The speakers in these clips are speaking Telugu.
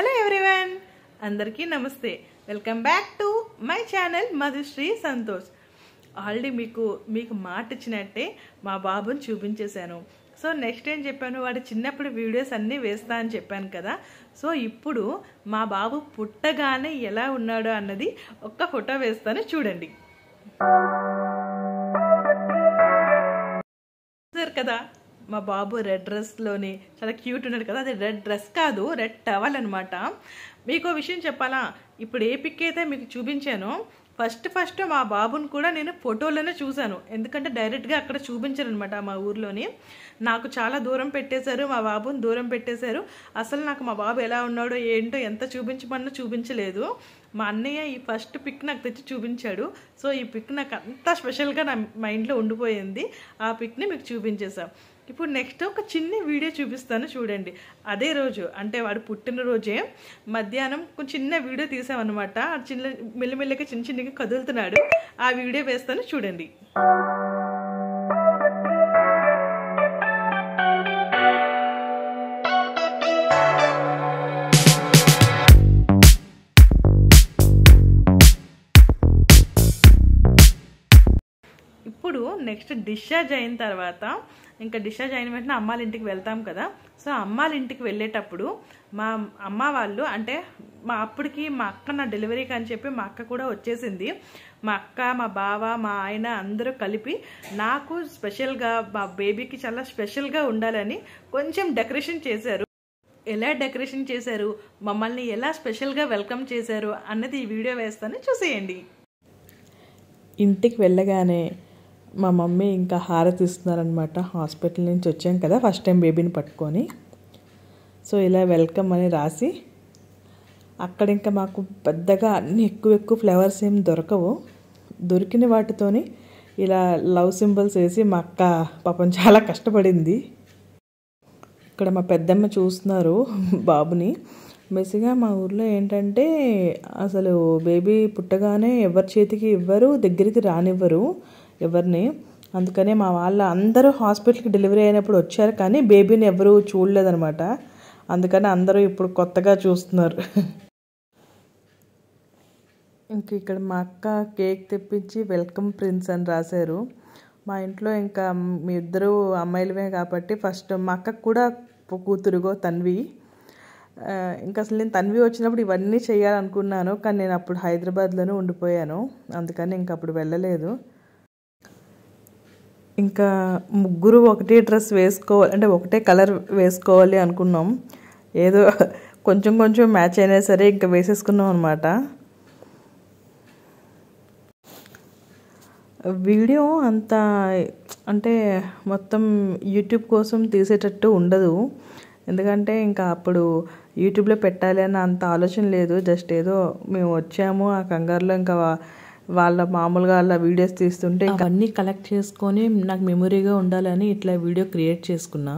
హలో ఎవ్రీవన్, అందరికీ నమస్తే. Welcome back to my channel Madhushree Santosh. Already మీకు మాట ఇచ్చినట్టే మా బాబుని చూపించేశాను. సో నెక్స్ట్ ఏం చెప్పాను, వాడు చిన్నప్పుడు వీడియోస్ అన్నీ వేస్తా అని చెప్పాను కదా. సో ఇప్పుడు మా బాబు పుట్టగానే ఎలా ఉన్నాడో అన్నది ఒక్క ఫోటో వేస్తాను, చూడండి. చూసారు కదా, మా బాబు రెడ్ డ్రెస్లోని చాలా క్యూట్ ఉన్నాడు కదా. అది రెడ్ డ్రెస్ కాదు, రెడ్ టవల్ అనమాట. మీకు విషయం చెప్పాలా, ఇప్పుడు ఏ పిక్ అయితే మీకు చూపించానో ఫస్ట్ మా బాబుని కూడా నేను ఫోటోలోనే చూశాను. ఎందుకంటే డైరెక్ట్గా అక్కడ చూపించాను అనమాట. మా ఊర్లోని నాకు చాలా దూరం పెట్టేశారు, మా బాబుని దూరం పెట్టేశారు. అసలు నాకు మా బాబు ఎలా ఉన్నాడో ఏంటో ఎంత చూపించమన్నా చూపించలేదు. మా అన్నయ్య ఈ ఫస్ట్ పిక్ నాకు తెచ్చి చూపించాడు. సో ఈ పిక్ నాకు అంత స్పెషల్గా నా మైండ్లో ఉండిపోయింది. ఆ పిక్ని మీకు చూపించేసాం. ఇప్పుడు నెక్స్ట్ ఒక చిన్న వీడియో చూపిస్తాను, చూడండి. అదే రోజు అంటే వాడు పుట్టినరోజే మధ్యాహ్నం కొంచెం చిన్న వీడియో తీసామన్నమాట. చిన్న మెల్లిమెల్లిగా చిన్నగా కదులుతున్నాడు. ఆ వీడియో వేస్తాను, చూడండి. ఇప్పుడు నెక్స్ట్ డిశ్చార్జ్ అయిన తర్వాత, ఇంకా డిశ్చార్జ్ అయిన వెంటనే అమ్మాళ్ళ ఇంటికి వెళ్తాం కదా. సో అమ్మాళ్ళ ఇంటికి వెళ్ళేటప్పుడు మా అమ్మ వాళ్ళు, అంటే అప్పటికి మా అక్క నా డెలివరీకి అని చెప్పి మా అక్క కూడా వచ్చేసింది. మా అక్క, మా బావ, మా ఆయన అందరూ కలిపి నాకు స్పెషల్గా మా బేబీకి చాలా స్పెషల్గా ఉండాలని కొంచెం డెకరేషన్ చేశారు. ఎలా డెకరేషన్ చేశారు, మమ్మల్ని ఎలా స్పెషల్గా వెల్కమ్ చేశారు అన్నది ఈ వీడియో వేస్తాను, చూసేయండి. ఇంటికి వెళ్ళగానే మా మమ్మీ ఇంకా హారతి ఇస్తున్నారనమాట. హాస్పిటల్ నుంచి వచ్చాం కదా, ఫస్ట్ టైం బేబీని పట్టుకొని. సో ఇలా వెల్కమ్ అని రాసి, అక్కడ ఇంకా మాకు పెద్దగా అన్ని ఎక్కువ ఫ్లవర్స్ ఏం దొరకవు. దొరికిన వాటితోని ఇలా లవ్ సింబల్స్ వేసి మా అక్క పాపం చాలా కష్టపడింది. ఇక్కడ మా పెద్దమ్మ చూస్తున్నారు బాబుని. బేసిక్గా మా ఊర్లో ఏంటంటే అసలు బేబీ పుట్టగానే ఎవరి చేతికి ఇవ్వరు, దగ్గరికి రానివ్వరు ఎవరిని. అందుకనే మా వాళ్ళ అందరూ హాస్పిటల్కి డెలివరీ అయినప్పుడు వచ్చారు, కానీ బేబీని ఎవరు చూడలేదనమాట. అందుకని అందరూ ఇప్పుడు కొత్తగా చూస్తున్నారు. ఇంక ఇక్కడ మా అక్క కేక్ తెప్పించి వెల్కమ్ ప్రిన్స్ అని రాశారు. మా ఇంట్లో ఇంకా మీ ఇద్దరు అమ్మాయిలమే కాబట్టి ఫస్ట్ మా అక్కకు కూడా కూతురుగో తన్వి. ఇంకా అసలు నేను తన్వి వచ్చినప్పుడు ఇవన్నీ చేయాలనుకున్నాను, కానీ నేను అప్పుడు హైదరాబాద్లోనే ఉండిపోయాను. అందుకని ఇంక అప్పుడు వెళ్ళలేదు. ఇంకా ముగ్గురు ఒకటే డ్రెస్ వేసుకోవాలి, అంటే ఒకటే కలర్ వేసుకోవాలి అనుకున్నాం. ఏదో కొంచెం మ్యాచ్ అయినా సరే ఇంకా వేసేసుకున్నాం అనమాట. వీడియో అంత అంటే మొత్తం యూట్యూబ్ కోసం తీసేటట్టు ఉండదు. ఎందుకంటే ఇంకా అప్పుడు యూట్యూబ్లో పెట్టాలి అన్న అంత ఆలోచన లేదు. జస్ట్ ఏదో మేము వచ్చాము ఆ కంగారులో ఇంకా వాళ్ళ మామూలుగా అలా వీడియోస్ తీస్తుంటే అవన్నీ కలెక్ట్ చేసుకొని నాకు మెమొరీగా ఉండాలని ఇట్లా వీడియో క్రియేట్ చేసుకున్నా.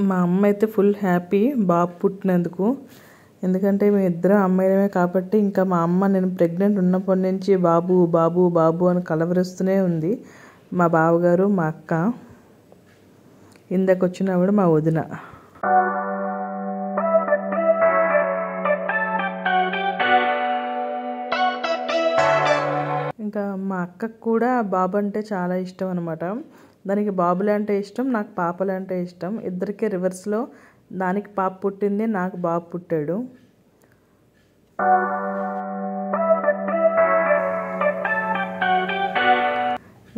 మా అమ్మ అయితే ఫుల్ హ్యాపీ బాబు పుట్టినందుకు. ఎందుకంటే మేము ఇద్దరం అమ్మాయిలమే కాబట్టి ఇంకా మా అమ్మ నేను ప్రెగ్నెంట్ ఉన్నప్పటి నుంచి బాబు బాబు బాబు అని కలవరిస్తూనే ఉంది. మా బావగారు, మా అక్క, ఇందాక వచ్చినప్పుడు మా వదిన. ఇంకా మా అక్కకు కూడా బాబు అంటే చాలా ఇష్టం అనమాట. దానికి బాబులే అంటే ఇష్టం, నాకు పాపలే అంటే ఇష్టం. ఇద్దరికీ రివర్స్లో, దానికి పాప పుట్టింది, నాకు బాబు పుట్టాడు.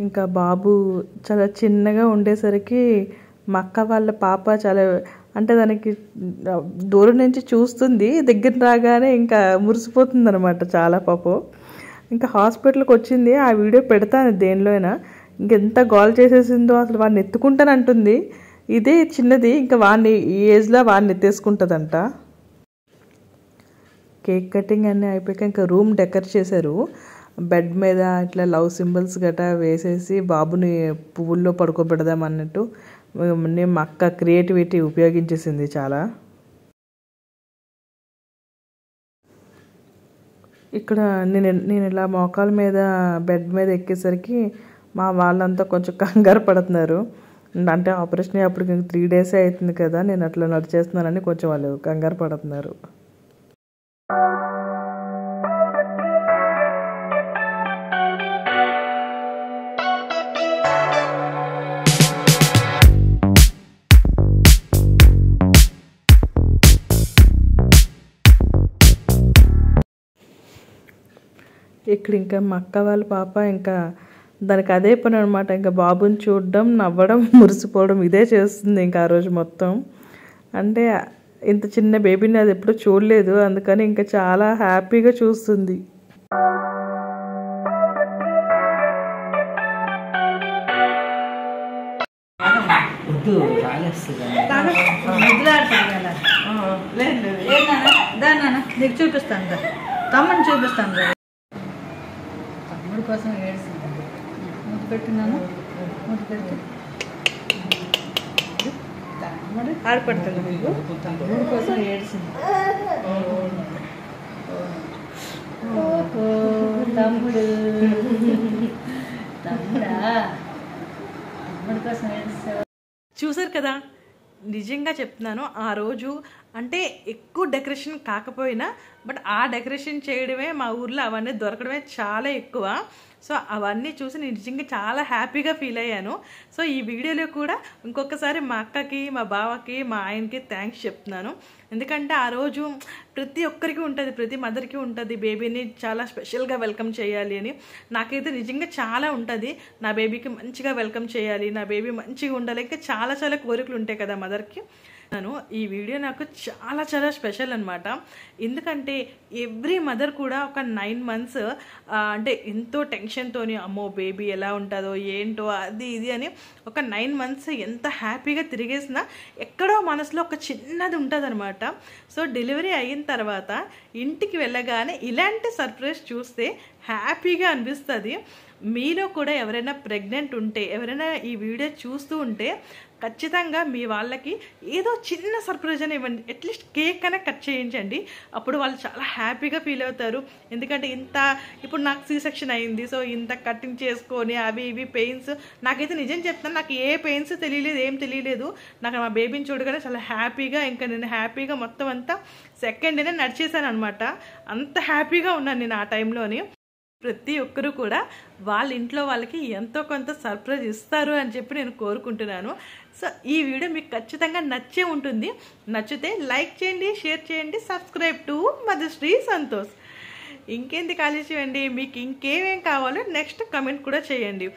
ఇంకా బాబు చాలా చిన్నగా ఉండేసరికి మా అక్క వాళ్ళ పాప చాలా, అంటే దానికి దూరం నుంచి చూస్తుంది, దగ్గర రాగానే ఇంకా మురిసిపోతుంది అనమాట చాలా పాపం. ఇంకా హాస్పిటల్కి వచ్చింది, ఆ వీడియో పెడతాను దేనిలో అయినా. ఇంకెంత గోల్ చేసేసిందో, అసలు వాడిని ఎత్తుకుంటానంటుంది. ఇదే చిన్నది, ఇంకా వాడిని ఈ ఏజ్లో వాడిని ఎత్తేసుకుంటుందంట. కేక్ కటింగ్ అన్నీ అయిపోయాక ఇంకా రూమ్ డెకరేట్ చేశారు. బెడ్ మీద ఇట్లా లవ్ సింబల్స్ గట్రా వేసేసి బాబుని పువ్వుల్లో పడుకోబెడదాం అన్నట్టు మా అక్క క్రియేటివిటీ ఉపయోగించేసింది చాలా. ఇక్కడ నేను ఇలా మోకాల మీద బెడ్ మీద ఎక్కేసరికి మా వాళ్ళంతా కొంచెం కంగారు పడుతున్నారు. అంటే ఆపరేషన్ అప్పటికి 3 days అవుతుంది కదా, నేను అట్లా నడిచేస్తున్నానని కొంచెం వాళ్ళు కంగారు పడుతున్నారు. ఇక్కడ ఇంకా మా అక్క వాళ్ళ పాప ఇంకా దానికి అదే పని అనమాట. ఇంకా బాబుని చూడడం, నవ్వడం, మురిసిపోవడం ఇదే చేస్తుంది ఇంకా ఆ రోజు మొత్తం. అంటే ఇంత చిన్న బేబీని అది ఎప్పుడు చూడలేదు, అందుకని ఇంకా చాలా హ్యాపీగా చూస్తుంది. నీకు చూపిస్తాను, తమ్ముని చూపిస్తాను. తమ్ముడి కోసం ఏడుస్తుంది. ముద్దు పెట్టినాను, ముద్దు పెట్టి ఆడపడుతుంది. మీకు తమ్ముడి కోసం ఏడ్చింది. తమ్ముడు తమ్ముడా, తమ్ముడి కోసం ఏడుస్తావు. చూసారు కదా, నిజంగా చెప్తున్నాను, ఆ రోజు అంటే ఎక్కువ డెకరేషన్ కాకపోయినా బట్ ఆ డెకరేషన్ చేయడమే మా ఊర్లో అవన్నీ దొరకడమే చాలా ఎక్కువ. సో అవన్నీ చూసి నేను నిజంగా చాలా హ్యాపీగా ఫీల్ అయ్యాను. సో ఈ వీడియోలో కూడా ఇంకొకసారి మా అక్కకి, మా బావకి, మా ఆయనకి థ్యాంక్స్ చెప్తున్నాను. ఎందుకంటే ఆ రోజు ప్రతి ఒక్కరికి ఉంటుంది, ప్రతి మదర్కి ఉంటుంది బేబీని చాలా స్పెషల్గా వెల్కమ్ చేయాలి అని. నాకైతే నిజంగా చాలా ఉంటుంది, నా బేబీకి మంచిగా వెల్కమ్ చేయాలి, నా బేబీ మంచిగా ఉండాలి, ఇంకా చాలా చాలా కోరికలు ఉంటాయి కదా మదర్కి. ఈ వీడియో నాకు చాలా చాలా స్పెషల్ అనమాట. ఎందుకంటే ఎవ్రీ మదర్ కూడా ఒక 9 months అంటే ఎంతో టెన్షన్తోని, అమ్మో బేబీ ఎలా ఉంటుందో ఏంటో అది ఇది అని ఒక 9 months ఎంత హ్యాపీగా తిరిగేసినా ఎక్కడో మనసులో ఒక చిన్నది ఉంటుంది అనమాట. సో డెలివరీ అయిన తర్వాత ఇంటికి వెళ్ళగానే ఇలాంటి సర్ప్రైజ్ చూస్తే హ్యాపీగా అనిపిస్తుంది. మీలో కూడా ఎవరైనా ప్రెగ్నెంట్ ఉంటే, ఎవరైనా ఈ వీడియో చూస్తూ ఉంటే ఖచ్చితంగా మీ వాళ్ళకి ఏదో చిన్న సర్ప్రైజ్ అని ఇవ్వండి. అట్లీస్ట్ కేక్ అయినా కట్ చేయించండి, అప్పుడు వాళ్ళు చాలా హ్యాపీగా ఫీల్ అవుతారు. ఎందుకంటే ఇప్పుడు నాకు C-section అయింది, సో ఇంత కటింగ్ చేసుకొని అవి ఇవి పెయిన్స్, నాకైతే నిజం చెప్తాను, నాకు ఏ పెయిన్స్ తెలియలేదు, ఏం తెలియలేదు. నాకు మా బేబీని చూడగానే చాలా హ్యాపీగా, ఇంకా నేను హ్యాపీగా మొత్తం అంతా సెకండ్ డేనే నడిచేసాను అనమాట. అంత హ్యాపీగా ఉన్నాను నేను ఆ టైంలోని. ప్రతి ఒక్కరూ కూడా వాళ్ళ ఇంట్లో వాళ్ళకి ఎంతో కొంత సర్ప్రైజ్ ఇస్తారు అని చెప్పి నేను కోరుకుంటున్నాను. సో ఈ వీడియో మీకు ఖచ్చితంగా నచ్చే ఉంటుంది. నచ్చితే లైక్ చేయండి, షేర్ చేయండి, సబ్స్క్రైబ్ టు మధుశ్రీ సంతోష్. ఇంకేంది కాలేజీ అండి, మీకు ఇంకేమేం కావాలో నెక్స్ట్ కమెంట్ కూడా చేయండి.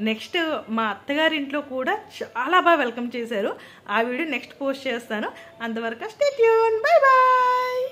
నెక్స్ట్ మా అత్తగారింట్లో కూడా చాలా బాగా వెల్కమ్ చేశారు, ఆ వీడియో నెక్స్ట్ పోస్ట్ చేస్తాను. అంతవరకు స్టే ట్యూన్, బై బాయ్.